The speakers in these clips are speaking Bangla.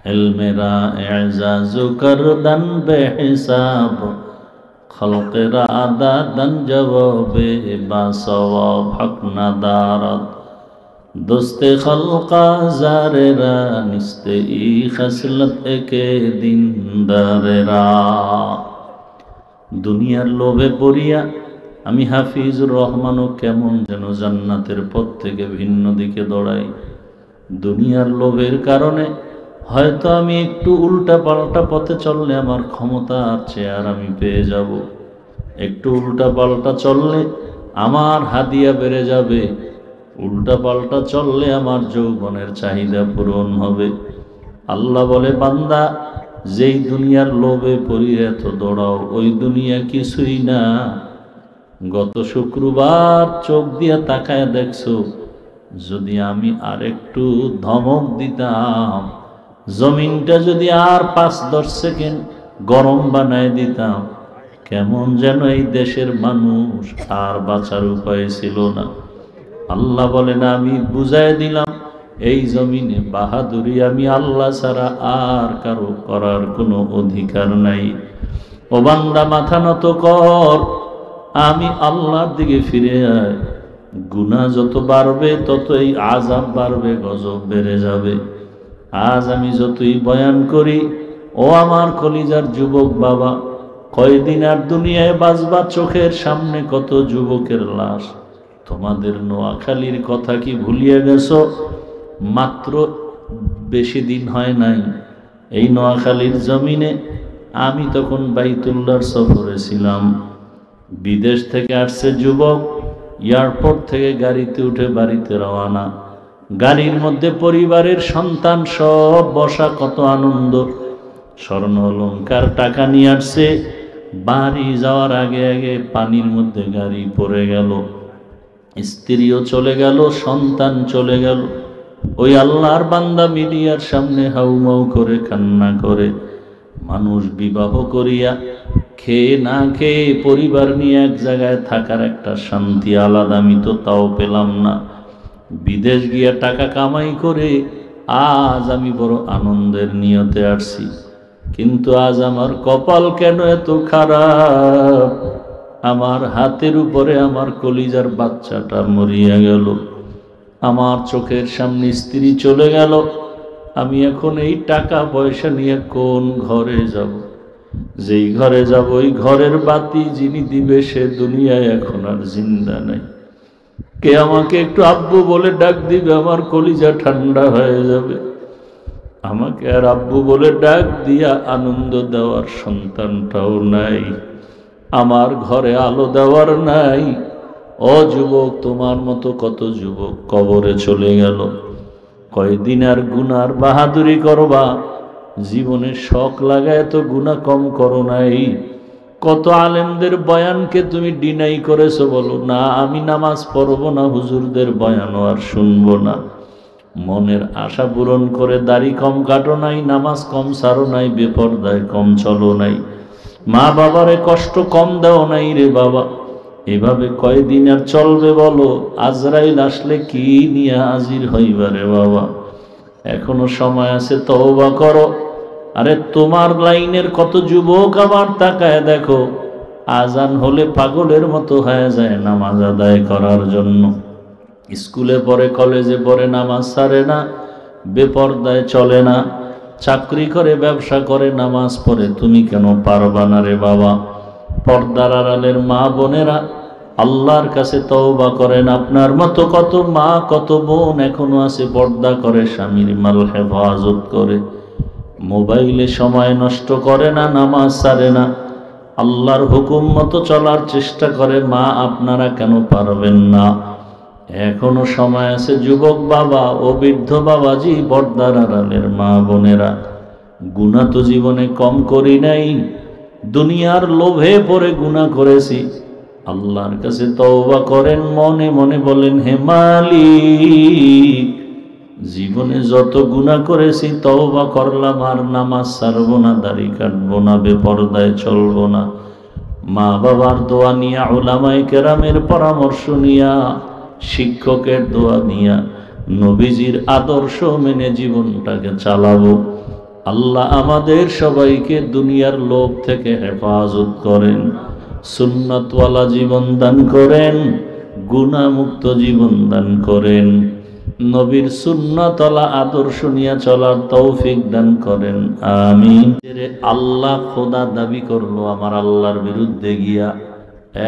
इल्मेरा एजाज़ु करदन बेहिसाब खल्क़ेरा आदादन जवाबे बासवाब हक नदारत दोस्ते खल्क़ा ज़ारेरा निस्ते ई खसलत एके दिन दारेरा। दुनियार लोभे पड़िया आमी हाफिजुर रहमानও केमन जेन জান্নাতের পথ থেকে ভিন্ন দিকে দৌড়াই। দুনিয়ার লোভের কারণে হয়তো আমি একটু উল্টা পাল্টা পথে চললে আমার ক্ষমতা আর চেয়ার আমি পেয়ে যাব, একটু উল্টা পাল্টা চললে আমার হাদিয়া বেড়ে যাবে, উল্টা পাল্টা চললে আমার যৌবনের চাহিদা পূরণ হবে। আল্লাহ বলে, বান্দা যেই দুনিয়ার লোভে পড়িয়ে এত দৌড়াও ওই দুনিয়া কিছুই না। গত শুক্রবার চোখ দিয়া তাকায় দেখছো, যদি আমি আর একটু ধমক দিতাম, জমিনটা যদি আর 5-10 সেকেন্ড গরম বানায় দিতাম, কেমন যেন এই দেশের মানুষ আর বাঁচার উপায় ছিল না। আল্লাহ বলেন, আমি বুঝাই দিলাম এই জমিনে বাহাদুরি আমি আল্লাহ ছাড়া আর কারো করার কোনো অধিকার নাই। ও বান্দা মাথা নত কর, আমি আল্লাহর দিকে ফিরে আয়। গুনাহ যত বাড়বে ততই আযাব বাড়বে, গজব বেড়ে যাবে। আজ আমি যতই বয়ান করি, ও আমার কলিজার যুবক বাবা, কয়দিন আর দুনিয়ায় বাঁচবা, চোখের সামনে কত যুবকের লাশ। তোমাদের নোয়াখালীর কথা কি ভুলিয়ে গেছো? মাত্র বেশি দিন হয় নাই এই নোয়াখালীর জমিনে আমি তখন বাইতুল্লাহর সফরে ছিলাম। বিদেশ থেকে আসছে যুবক, এয়ারপোর্ট থেকে গাড়িতে উঠে বাড়িতে রওনা। গাড়ির মধ্যে পরিবারের সন্তান সব বসা, কত আনন্দ। স্বর্ণ অলংকার টাকা নিয়ে আসছে। বাড়ি যাওয়ার আগে আগে পানির মধ্যে গাড়ি পড়ে গেল, স্ত্রীও চলে গেল, সন্তান চলে গেল। ওই আল্লাহর বান্দা মিডিয়ার সামনে হাউমাউ করে কান্না করে। মানুষ বিবাহ করিয়া খেয়ে না খেয়ে পরিবার নিয়ে এক জায়গায় থাকার একটা শান্তি আলাদা, আমি তো তাও পেলাম না। বিদেশ গিয়া টাকা কামাই করে আজ আমি বড় আনন্দের নিয়তে আসছি, কিন্তু আজ আমার কপাল কেন এত খারাপ? আমার হাতের উপরে আমার কলিজার বাচ্চাটা মরিয়া গেল, আমার চোখের সামনে স্ত্রী চলে গেল। আমি এখন এই টাকা পয়সা নিয়ে কোন ঘরে যাব? যেই ঘরে যাব ওই ঘরের বাতি যিনি দিবে সে দুনিয়ায় এখন আর জিন্দা নাই। কে আমাকে একটু আব্বু বলে ডাক দিবে, আমার কলিজা ঠান্ডা হয়ে যাবে। আমাকে আর আব্বু বলে ডাক দিয়া আনন্দ দেওয়ার সন্তানটাও নাই, আমার ঘরে আলো দেওয়ার নাই। ও যুবক, তোমার মতো কত যুবক কবরে চলে গেল। কয়দিন আর গুনার বাহাদুরি করবা? জীবনে শখ লাগায় তো গুনাহ কম করো নাই। কত আলেমদের বয়ানকে তুমি ডিনাই করেছো, বলো না আমি নামাজ পড়বো না, হুজুরদের বয়ানও আর শুনবো না। মনের আশা পূরণ করে দাড়ি কম কাটো নাই, নামাজ কম সারো নাই, বেপরদায় কম চলো নাই, মা বাবারে কষ্ট কম দাও নাই রে বাবা। এভাবে কয়দিন আর চলবে বলো? আজরাইল আসলে কি নিয়ে হাজির হইবারে বাবা? এখনো সময় আছে, তওবা করো। আরে তোমার লাইনের কত যুবক আবার তাকায় দেখো, আজান হলে পাগলের মতো হয়ে যায় নামাজ আদায় করার জন্য। স্কুলে পড়ে, কলেজে পড়ে, নামাজ ছাড়ে না, বেপরদায় চলে না, চাকরি করে, ব্যবসা করে, নামাজ পড়ে। তুমি কেন পারবা না রে বাবা? পর্দার আড়ালের মা বোনেরা আল্লাহর কাছে তওবা করেন। আপনার মতো কত মা কত বোন এখনো আছে পর্দা করে, স্বামীর মাল হেফাজত করে, মোবাইলে সময় নষ্ট করে না, নামাজ ছাড়ে না, আল্লাহর হুকুম মতো চলার চেষ্টা করে। মা আপনারা কেন পারবেন না? এখনো সময় আছে যুবক বাবা ও বৃদ্ধ বাবাজি, পর্দার আড়ালের মা বোনেরা। গুনাহ তো জীবনে কম করি নাই, দুনিয়ার লোভে পড়ে গুনাহ করেছি। আল্লাহর কাছে তওবা করেন, মনে মনে বলেন, হে মালিক, জীবনে যত গুনাহ করেছি তওবা করলাম, আর নামাজ ছাড়বো না, দাড়ি কাটবো না, বেপরদায় চলবো না। মা বাবার দোয়া নিয়া, উলামায়ে কেরামের পরামর্শ নিয়া, শিক্ষকের দোয়া নিয়া, নবীজির আদর্শ মেনে জীবনটাকে চালাবো। আল্লাহ আমাদের সবাইকে দুনিয়ার লোভ থেকে হেফাজত করেন, সুন্নতওয়ালা জীবন দান করেন, গুনাহমুক্ত জীবন দান করেন, নবীর সুন্নতওয়ালা আদর্শ নিয়ে চলার তৌফিক দান করেন, আমিন। আল্লাহ খোদা দাবি করলো আমার আল্লাহর বিরুদ্ধে গিয়া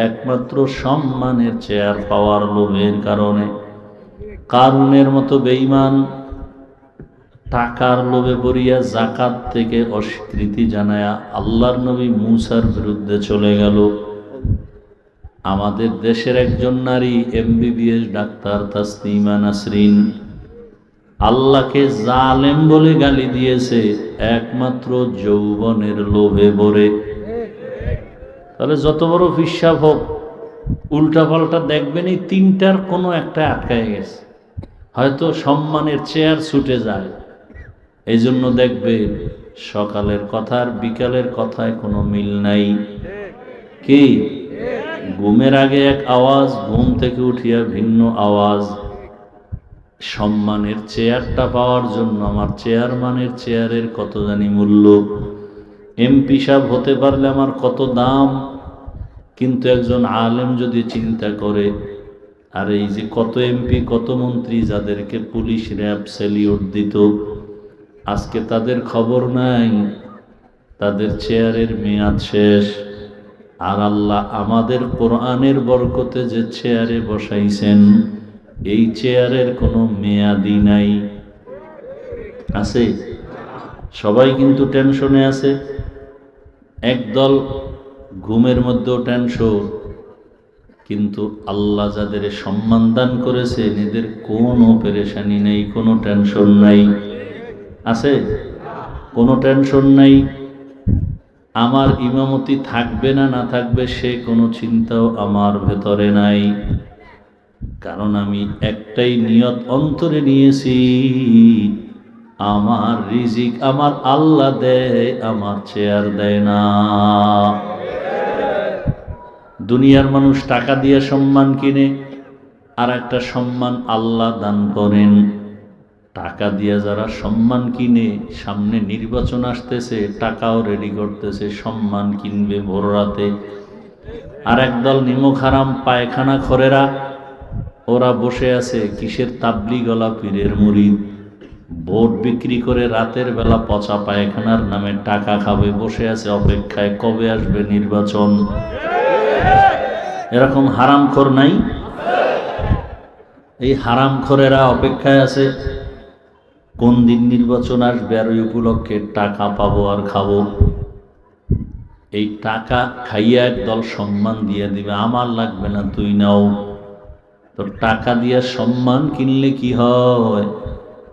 একমাত্র সম্মানের চেয়ার পাওয়ার লোভের কারণে। কারুনের মতো বেঈমান টাকার লোভে পড়িয়া যাকাত থেকে অস্বীকৃতি জানায়া আল্লাহর নবী মূসার বিরুদ্ধে চলে গেল। আমাদের দেশের একজন নারী MBBS ডাক্তার তাসলিমা নাসরিন আল্লাহকে জালেম বলে গালি দিয়েছে একমাত্র যৌবনের লোভে পড়ে। তাহলে যত বড় হিসাব হোক, উল্টা পাল্টা দেখবেন এই তিনটার কোনো একটা আটকায় গেছে, হয়তো সম্মানের চেয়ার ছুটে যায়। এই জন্য দেখবে সকালের কথা আর বিকালের কথায় কোনো মিল নাই। কি ঘুমের আগে এক আওয়াজ, ঘুম থেকে উঠিয়া ভিন্ন আওয়াজ। সম্মানের চেয়ারটা পাওয়ার জন্য আমার চেয়ারম্যানের চেয়ারের কত জানি মূল্য, MP সাহেব হতে পারলে আমার কত দাম। কিন্তু একজন আলেম যদি চিন্তা করে, আর এই যে কত MP কত মন্ত্রী যাদেরকে পুলিশ র্যাব স্যালিউট দিত, আজকে তাদের খবর নাই, তাদের চেয়ারের মেয়াদ শেষ। আর আল্লাহ আমাদের কোরআনের বরকতে যে চেয়ারে বসাইছেন, এই চেয়ারের কোনো মেয়াদি নাই। আছে? সবাই কিন্তু টেনশনে আছে। একদল ঘুমের মধ্যেও টেনশন, কিন্তু আল্লাহ যাদের সম্মান দান করেছে এদের কোনো পেরেশানি নেই, কোনো টেনশন নাই। আছে? কোনো টেনশন নাই। আমার ইমামতি থাকবে না না থাকবে সে কোনো চিন্তাও আমার ভেতরে নাই, কারণ আমি একটাই নিয়ত অন্তরে নিয়েছি, আমার রিজিক আমার আল্লাহ দেয়, আমার চেয়ার দেয় না। দুনিয়ার মানুষ টাকা দিয়ে সম্মান কিনে, আর একটা সম্মান আল্লাহ দান করেন। টাকা দিয়ে যারা সম্মান কিনে, সামনে নির্বাচন আসতেছে, টাকাও রেডি করতেছে, সম্মান কিনবে ভোর রাতে। আর একদল নিমক হারাম পায়খানা খোরেরা, ওরা বসে আছে কিসের তাবলিগ ওয়ালা পীরের মুরিদ, ভোট বিক্রি করে রাতের বেলা পচা পায়খানার নামে টাকা খাবে, বসে আছে অপেক্ষায় কবে আসবে নির্বাচন। এরকম হারামখোর নাই? এই হারামখোরেরা অপেক্ষায় আছে কোন দিন নির্বাচন আসবে আর ওই উপলক্ষে টাকা পাবো আর খাবো। এই টাকা খাইয়া একদল সম্মান দিয়ে দিবে, আমার লাগবে না তুই নাও। তো টাকা দিয়া সম্মান কিনলে কি হয়?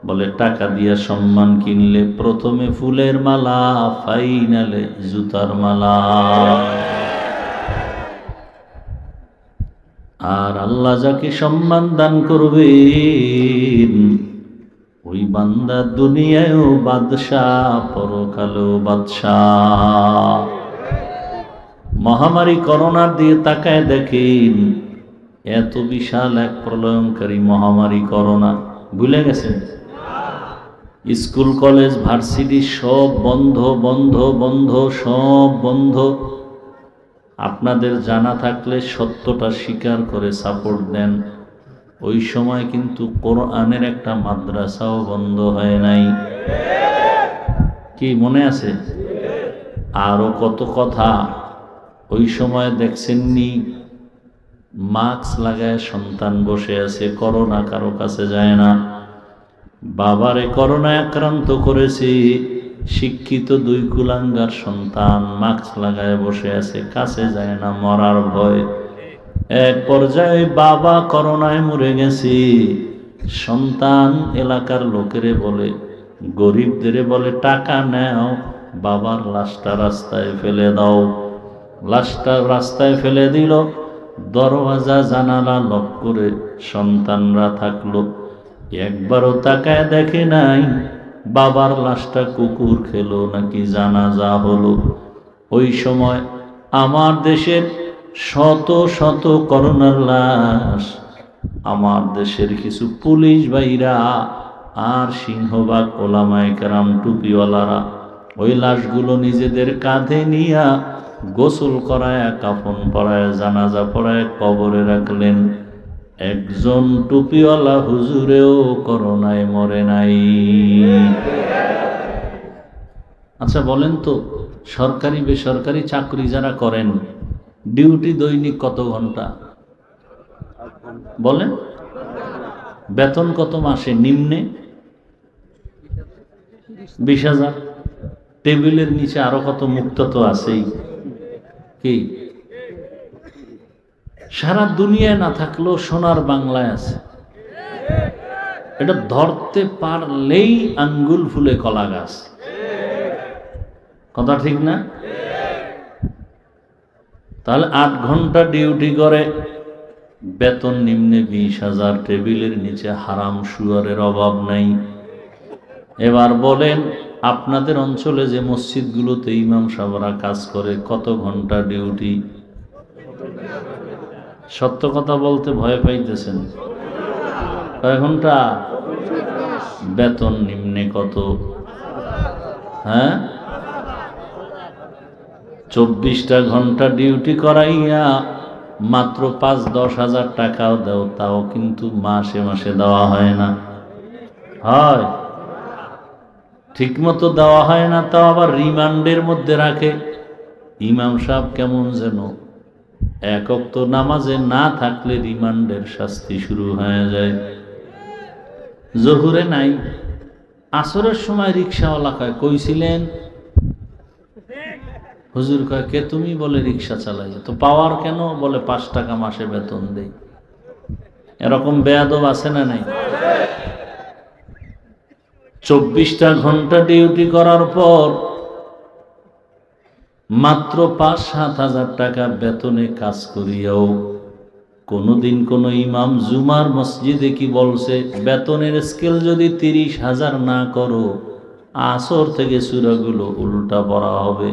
বলে টাকা দিয়া সম্মান কিনলে প্রথমে ফুলের মালা, ফাইনালে জুতার মালা। আর আল্লাহ যাকে সম্মান দান করবেন, ওই বান্দা দুনিয়ায়ও বাদশাহ, পরকালেও বাদশাহ। মহামারী করোনার দিয়ে তাকায় দেখেন, এত বিশাল এক প্রলয়ঙ্কারী মহামারী করোনা, ভুলে গেছেন? স্কুল কলেজ ভার্সিটি সব বন্ধ বন্ধ বন্ধ, সব বন্ধ। আপনাদের জানা থাকলে সত্যটা স্বীকার করে সাপোর্ট দেন। ওই সময় কিন্তু কোরআনের একটা মাদ্রাসাও বন্ধ হয় নাই। কি মনে আছে? আরো কত কথা। ওই সময় দেখছেননি মাস্ক লাগায় সন্তান বসে আছে, করোনা কারো কাছে যায় না। বাবারে করোনা আক্রান্ত করেছে, শিক্ষিত দুই কুলাঙ্গার সন্তান মাস্ক লাগায় বসে আছে, কাছে যায় না, মরার ভয়। এক পর্যায়ে বাবা করোনায় মরে গেছে, সন্তান এলাকার লোকেরে বলে, গরিবদের বলে টাকা নাও, বাবার লাশটা রাস্তায় ফেলে দাও। লাশটা রাস্তায় ফেলে দিল, দরওয়াজা জানালা লক করে সন্তানরা থাকলো, একবারও তাকায় দেখে নাই বাবার লাশটা কুকুর খেলো নাকি জানাজা হলো। ওই সময় আমার দেশের শত শত করোনার লাশ, আমার দেশের কিছু পুলিশ ভাইরা আর সিংহবাগ ওলামায়ে কেরাম টুপিওয়ালারা ওই লাশগুলো নিজেদের কাঁধে নিয়া গোসল করায়, কাফন পরায়, জানাজা পড়ায় কবরে রাখলেন। একজন টুপিওয়ালা হুজুরেও করোনায় মরে নাই। আচ্ছা বলেন তো, সরকারি বেসরকারি চাকরি যারা করেন, ডিউটি দৈনিক কত ঘন্টা বলেন? বেতন কত মাসে? নিম্নে 20,000। টেবিলের নিচে আরো কত মুক্ত তো আছেই। কি সারা দুনিয়ায় না থাকলেও সোনার বাংলায় আছে। এটা ধরতে পারলেই আঙ্গুল ফুলে কলা গাছ। কথা ঠিক না? তাহলে 8 ঘন্টা ডিউটি করে, বেতন নিম্নে 20,000, টেবিলের নিচে হারাম সুয়ারের অভাব নাই। এবার বলেন, আপনাদের অঞ্চলে যে মসজিদগুলোতে ইমাম সাহেবরা কাজ করে, কত ঘন্টা ডিউটি? সত্য কথা বলতে ভয় পাইতেছেন? কয় ঘন্টা? বেতন নিম্নে কত? হ্যাঁ, 24টা ঘন্টা ডিউটি করাইয়া মাত্র 5-10 হাজার টাকাও দাও, তাও কিন্তু মাসে মাসে দেওয়া হয় না। হয় ঠিক মতো দেওয়া হয় না, তাও আবার রিমান্ডের মধ্যে রাখে। ইমাম সাহেব কেমন যেন এক ওয়াক্ত নামাজে না থাকলে রিমান্ডের শাস্তি শুরু হয়ে যায়। জহুরে নাই, আসরের সময় রিক্সাওয়ালা কয় কইছিলেন? হুজুর কয় কে তুমি? বলে রিক্সা চালাই। তো পাওয়ার কেন? বলে 5 টাকা মাসে বেতন দেই। এরকম বেয়াদব আছে না নাই? 24টা ঘন্টা ডিউটি করার পর মাত্র 5-7 হাজার টাকা বেতনে কাজ করিয়াও কোনদিন কোন ইমাম জুমার মসজিদে কি বলছে? বেতনের স্কেল যদি 30,000 না করো, আসর থেকে সূরাগুলো উল্টা পড়া হবে।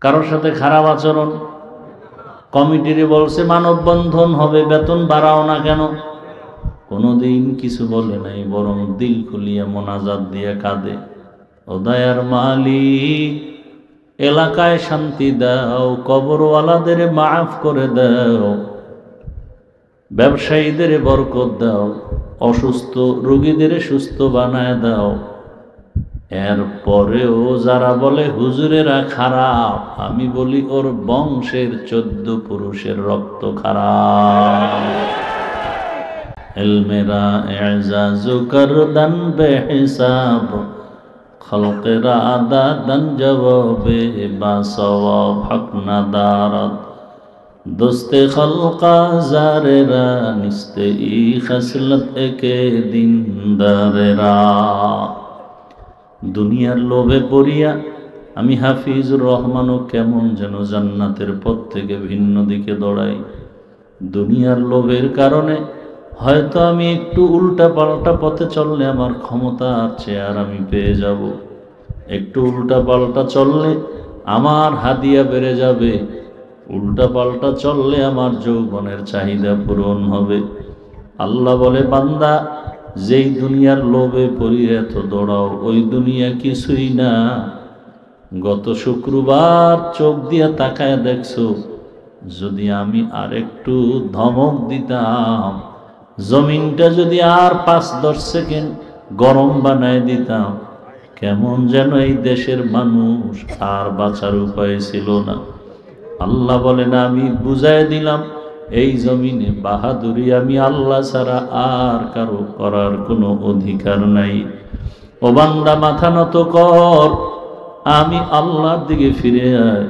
কারোর সাথে খারাপ আচরণ, কমিটিরে বলছে মানববন্ধন হবে, বেতন বাড়াও না কেন? কোনদিন কিছু বলে নাই, বরং দিল খুলিয়া মোনাজাত দিয়ে কাঁদে, ও দয়ার মালিক, এলাকায় শান্তি দাও, কবরওয়ালাদের মাফ করে দাও, ব্যবসায়ীদের বরকত দাও, অসুস্থ রোগীদের সুস্থ বানায় দাও। এরপরেও যারা বলে হুজুরেরা খারাপ, আমি বলি ওর বংশের 14 পুরুষের রক্ত খারাপ। ইলমেরা এজাজু করদান বেহিসাব, খলকেরা আদাদান জবাবে বাসওয়াব, হক নাদারত দোস্তে খলকা জারেরা, নিস্তে ই খসলত একে দিনদারেরা। দুনিয়ার লোভে পড়িয়া আমি হাফিজুর রহমানও কেমন যেন জান্নাতের পথ থেকে ভিন্ন দিকে দৌড়াই। দুনিয়ার লোভের কারণে হয়তো আমি একটু উল্টা পাল্টা পথে চললে আমার ক্ষমতা আর চেয়ার আমি পেয়ে যাব, একটু উল্টা পাল্টা চললে আমার হাদিয়া বেড়ে যাবে, উল্টা পাল্টা চললে আমার যৌবনের চাহিদা পূরণ হবে। আল্লাহ বলে, বান্দা, যেই দুনিয়ার লোভে পড়িয়ে এত দৌড়াও, ওই দুনিয়া কিছুই না। গত শুক্রবার চোখ দিয়ে তাকায় দেখছো, যদি আমি আর একটু ধমক দিতাম, জমিনটা যদি আর 5-10 সেকেন্ড গরম বানায় দিতাম, কেমন যেন এই দেশের মানুষ আর বাঁচার উপায় ছিল না। আল্লাহ বলেন, আমি বুঝাই দিলাম, এই জমিনে বাহাদুরি আমি আল্লাহ ছাড়া আর কারো করার কোনো অধিকার নাই। ও বান্দা, মাথা নত কর, আমি আল্লাহর দিকে ফিরে আয়।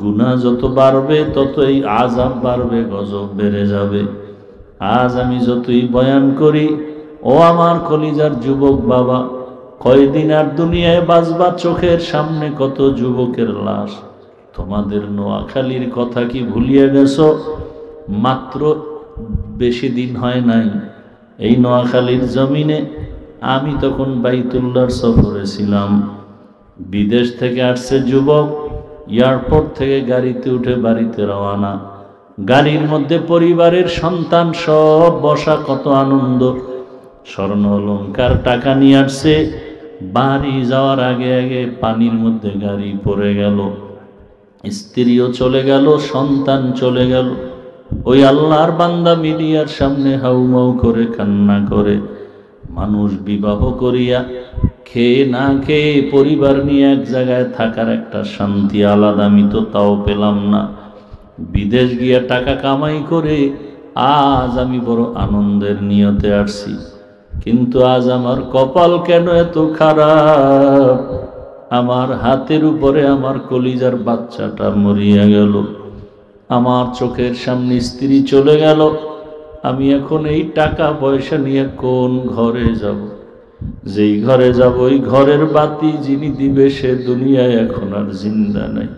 গুনাহ যত বাড়বে ততই আযাব বাড়বে, গজব বেড়ে যাবে। আজ আমি যতই বয়ান করি, ও আমার কলিজার যুবক বাবা, কয়দিন আর দুনিয়ায় বাঁচবা? চোখের সামনে কত যুবকের লাশ। তোমাদের নোয়াখালীর কথা কি ভুলিয়ে গেছো? মাত্র বেশি দিন হয় নাই এই নোয়াখালীর জমিনে আমি তখন বাইতুল্লাহর সফরে ছিলাম। বিদেশ থেকে আসছে যুবক, এয়ারপোর্ট থেকে গাড়িতে উঠে বাড়িতে রওনা। গাড়ির মধ্যে পরিবারের সন্তান সব বসা, কত আনন্দ। স্বর্ণ অলংকার টাকা নিয়ে আসছে, বাড়ি যাওয়ার আগে আগে পানির মধ্যে গাড়ি পড়ে গেল, স্ত্রীও চলে গেল, সন্তান চলে গেল। ওই আল্লাহর বান্দা মিডিয়ার সামনে হাউমাউ করে কান্না করে, মানুষ বিবাহ করিয়া খেয়ে না খেয়ে পরিবার নিয়ে এক জায়গায় থাকার একটা শান্তি আলাদা, আমি তো তাও পেলাম না। বিদেশ গিয়া টাকা কামাই করে আজ আমি বড় আনন্দের নিয়তে আসছি, কিন্তু আজ আমার কপাল কেন এত খারাপ? আমার হাতের উপরে আমার কলিজার বাচ্চাটা মরিয়া গেল, আমার চোখের সামনে স্ত্রী চলে গেল। আমি এখন এই টাকা পয়সা নিয়ে কোন ঘরে যাব? যেই ঘরে যাব ওই ঘরের বাতি যিনি দিবে সে দুনিয়ায় এখন আর জিন্দা নাই।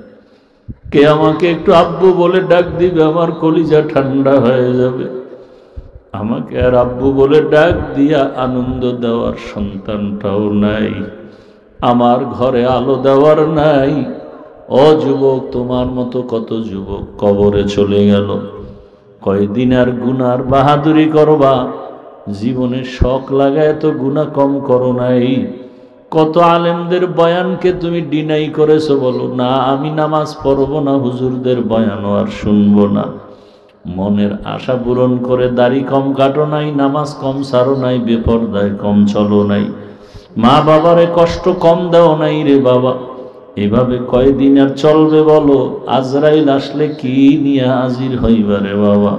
কে আমাকে একটু আব্বু বলে ডাক দিবে? আমার কলিজা ঠান্ডা হয়ে যাবে। আমাকে আর আব্বু বলে ডাক দিয়া আনন্দ দেওয়ার সন্তানটাও নাই, আমার ঘরে আলো দেওয়ার নাই। ও যুবক, তোমার মতো কত যুবক কবরে চলে গেল। কয়দিন আর গুনার বাহাদুরি করবা? জীবনে শখ লাগায় তো গুনাহ কম করো নাই। কত আলেমদের বয়ানকে তুমি ডিনাই করেছো, বলো না আমি নামাজ পড়বো না, হুজুরদের বয়ানও আর শুনবো না। মনের আশা পূরণ করে দাড়ি কম কাটো নাই, নামাজ কম সারো নাই, বেপরদায় কম চলো নাই, মা বাবারে কষ্ট কম দাও নাই রে বাবা। এভাবে কয়দিন আর চলবে বলো? আজরাইল আসলে কি নিয়ে হাজির হইবারে বাবা?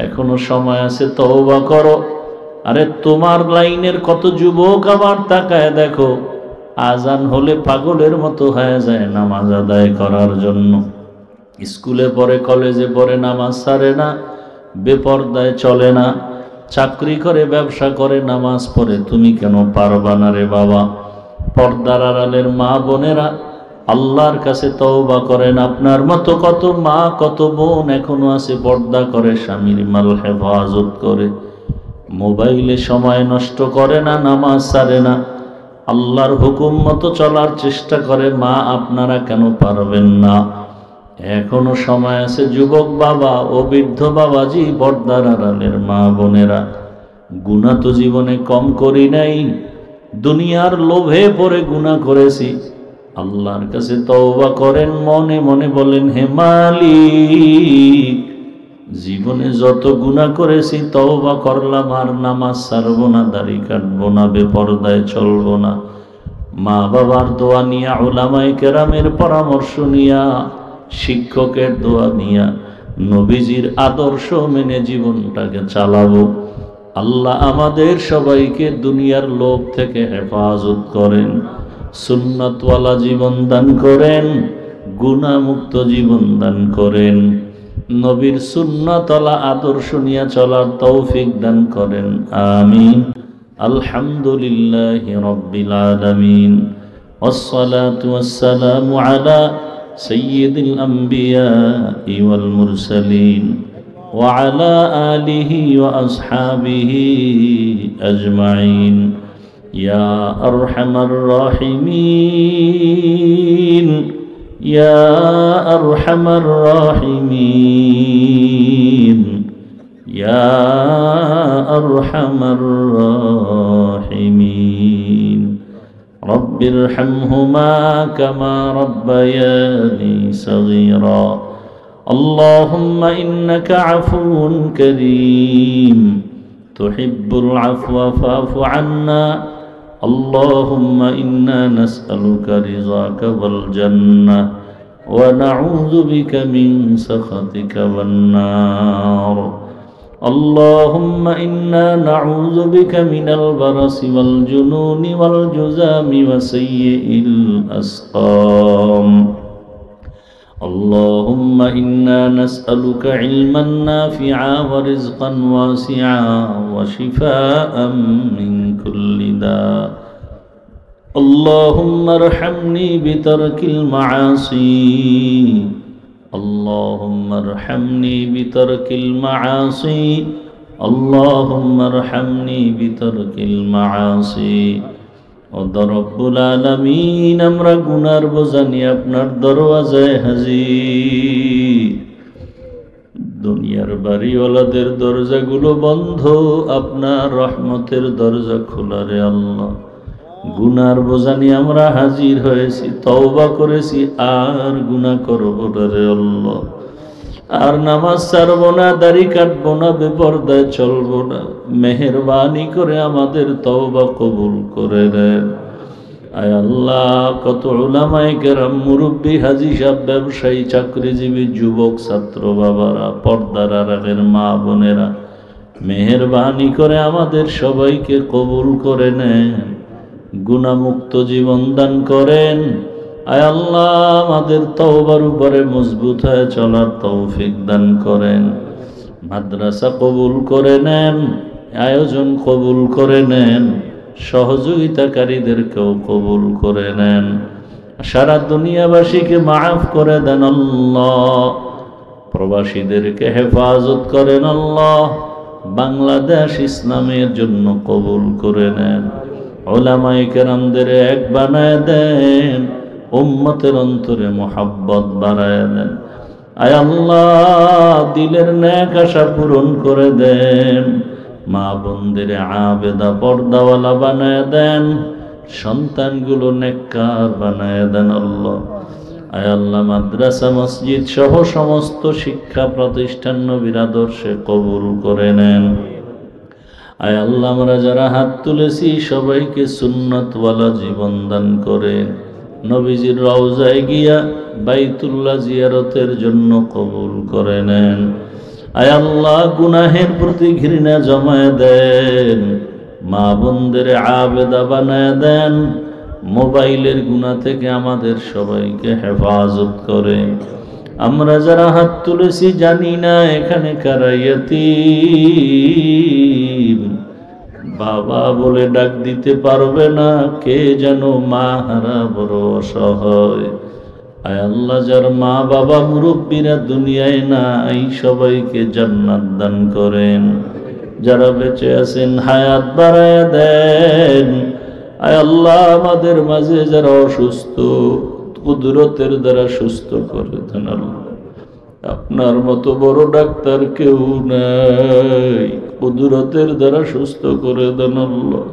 এখনো সময় আছে, তওবা করো। আরে তোমার লাইনের কত যুবক আবার তাকায় দেখো, আজান হলে পাগলের মতো হয়ে যায় নামাজ আদায় করার জন্য। স্কুলে পড়ে, কলেজে পড়ে, নামাজ ছাড়ে না, বেপরদায় চলে না, চাকরি করে, ব্যবসা করে, নামাজ পড়ে। তুমি কেন পারবা না রে বাবা? পর্দার আড়ালের মা বোনেরা আল্লাহর কাছে তওবা করেন। আপনার মতো কত মা কত বোন এখনো আছে পর্দা করে, স্বামীর মাল হেফাজত করে, মোবাইলে সময় নষ্ট করে না, নামাজ ছাড়ে না, আল্লাহর হুকুম মতো চলার চেষ্টা করে। মা আপনারা কেন পারবেন না? এখনো সময় আছে যুবক বাবা ও বৃদ্ধ বাবাজি, পর্দার আড়ালের মা বোনেরা। গুনাহ তো জীবনে কম করি নাই, দুনিয়ার লোভে পড়ে গুনাহ করেছি। আল্লাহর কাছে তওবা করেন, মনে মনে বলেন, হে মালিক, জীবনে যত গুনাহ করেছি তওবা করলাম, আর নামাজ ছাড়বো না, দাড়ি কাটবো না, বেপরদায় চলবো না। মা বাবার দোয়া নিয়া, উলামায়ে কেরামের পরামর্শ নিয়া, শিক্ষকের দোয়া নিয়া, নবীজির আদর্শ মেনে জীবনটাকে চালাবো। আল্লাহ আমাদের সবাইকে দুনিয়ার লোভ থেকে হেফাজত করেন, সুন্নাতওয়ালা জীবন দান করেন, গুনাহমুক্ত জীবন দান করেন, নবীর সুন্নাতওয়ালা আদর্শ নিয়ে চলার তৌফিক দান করেন। আমিন। আলহামদুলিল্লাহি রাব্বিল আলামিন, ওয়াসসালাতু ওয়াসসালামু আলা সাইয়্যিদিল আমবিয়াই ওয়াল মুরসালিন ওয়া আলা আলিহি ওয়া আসহাবিহি আজমাইন। ইয়া আরহামার রাহিমিন, ইয়া আরহামার রাহিমিন, ইয়া আরহামার রাহিমিন। রব্বিরহামহুমা কামা রব্বায়ানি সগীরা। আল্লাহুম্মা ইন্নাকা আফুউন কারীম, তুহিব্বুল আফওয়া ফা'ফু আন্না। আল্লাহুম্মা ইন্না নাসআলুকা রিযাকা ওয়াল জান্নাহ ওয়া নাউযু বিকা মিন সাখাতিকা ওয়ান নার। اللهم إنا نعوذ بك من البرص والجنون والجذام وسيء الأسقام. اللهم إنا نسألك علما نافعا ورزقا واسعا وشفاء من كل داء. اللهم ارحمني بترك المعاصي. اللهم ارحمني بترك المعاصي. اللهم ارحمني بترك المعاصي. রব্বুল আলামিন, আমরা গুনার বোঝা নিয়ে আপনার দরওয়াজায় হাজির। দুনিয়ার বাড়িওয়ালাদের দরজাগুলো বন্ধ, আপনার রহমতের দরজা খোলা রে আল্লাহ। গুনার বোঝা নিয়ে আমরা হাজির হয়েছি, তওবা করেছি, আর গুনাহ করব না রে আল্লাহ। আর নামাজ ছাড়বো না, দাড়ি কাটবো না, বেপরদায় চলবো না। মেহেরবানি করে আমাদের তওবা কবুল করে নেন। আয় আল্লাহ, কত উলামায়ে কেরাম, মুরব্বী, হাজী সাহেব, ব্যবসায়ী, চাকরিজীবী, যুবক, ছাত্র বাবারা, পর্দার আড়ালের মা বোনেরা, মেহেরবানি করে আমাদের সবাইকে কবুল করে নেন, গুনাহমুক্ত জীবন দান করেন। আয় আল্লাহ, আমাদের তওবার উপরে মজবুত হয়ে চলার তৌফিক দান করেন। মাদ্রাসা কবুল করে নেন, আয়োজন কবুল করে নেন, সহযোগিতাকারীদেরকেও কবুল করে নেন। সারা দুনিয়াবাসীকে মাফ করে দেন আল্লাহ। প্রবাসীদেরকে হেফাজত করেন আল্লাহ। বাংলাদেশ ইসলামের জন্য কবুল করে নেন। উলামায়ে কেরামদের এক বানায় দেন, উম্মতের অন্তরে মোহাব্বত বাড়ায় দেন। আয় আল্লাহ, দিলের নেক আশা পূরণ করে দেন। মা বোনদের আবেদা পর্দাওয়ালা বানায় দেন, সন্তানগুলো নেককার বানায় দেন আল্লাহ। আয় আল্লাহ, মাদ্রাসা মসজিদ সহ সমস্ত শিক্ষা প্রতিষ্ঠান নবীর আদর্শে কবুল করে নেন। আয় আল্লাহ, আমরা যারা হাত তুলেছি সবাইকে সুন্নতওয়ালা জীবন দান করেন। নবীজির রওজায় গিয়া বাইতুল্লাহ জিয়ারতের জন্য কবুল করে নেন। আয় আল্লাহ, গুনাহের প্রতি ঘৃণা জমায় দেন, মা বোনদের আবেদা বানায় দেন। মোবাইলের গুনাহ থেকে আমাদের সবাইকে হেফাজত করেন। আমরা যারা হাত তুলেছি জানি না এখানে কারা ইয়াতীম, বাবা বলে ডাক দিতে পারবে না, কে যেন মা হারা বড় অসহায়। আয় আল্লাহ, যার মা বাবা মুরব্বীরা দুনিয়ায় নাই, সবাইকে জান্নাত দান করেন। যারা বেঁচে আছেন হায়াত বাড়ায় দেন। আয় আল্লাহ, আমাদের মাঝে যারা অসুস্থ, কুদরতের দ্বারা সুস্থ করে দেন আল্লাহ। আপনার মতো বড় ডাক্তার কেউ নাই, কুদরতের দ্বারা সুস্থ করে দেন আল্লাহ।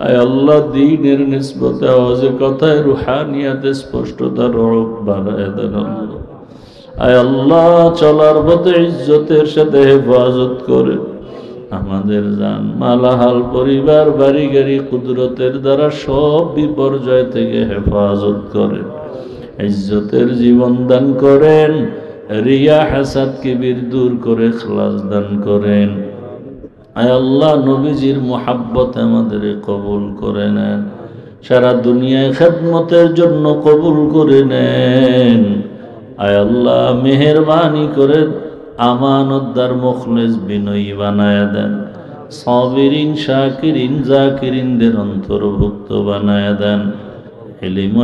আয় আল্লাহ, দ্বীনের নিসবতে আওয়াজে কথায় রুহানিয়াতে স্পষ্টতার রব বাড়ায় দেন আল্লাহ। আয় আল্লাহ, চলার পথে ইজ্জতের সাথে হেফাজত করে আমাদের জান মালাহাল, পরিবার, বাড়ি গাড়ি কুদরতের দ্বারা সব বিপর্যয় থেকে হেফাজত করেন। ইজ্জতের জীবন দান করেন। রিয়া হাসাদ কিবির দূর করে ইখলাস দান করেন। আয় আল্লাহ, নবীজির মুহাব্বত আমাদের কবুল করে নেন। সারা দুনিয়ায় খেদমতের জন্য কবুল করে নেন। আয় আল্লাহ, মেহেরবানি করে আমানতদার, মুখলেস, বিনয়ী বানায় দেন। সাবিরিন, শাকিরিন, জাকিরিনদের অন্তর্ভুক্ত বানায় দেন। ইলম,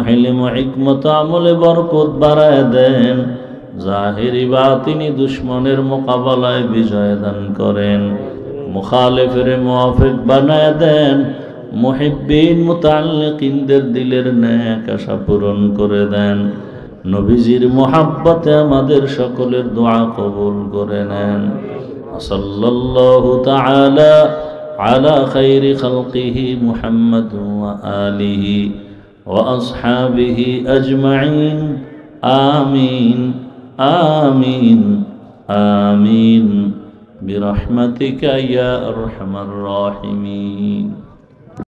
হিকমত, আমলে বরকত বাড়ায় দেন। জাহিরি বাতিনি দুশ্মনের মোকাবেলায় বিজয় দান করেন। মুখালিফের মুওয়াফিক বানায় দেন। মুহিব্বিন, মুতাআল্লিকিনদের দিলের নেক আশা পূরণ করে দেন। নবীজির মুহাব্বতে আমাদের সকলের দোয়া কবুল করে নেন। সাল্লাল্লাহু তাআলা আলা খাইরি খালকিহি মুহাম্মাদ ওয়া আলিহি ওয়া আসহাবিহি আজমাইন। আমিন আমিন আমিন বিরহমাতিকা ইয়া আরহামার রাহিমিন।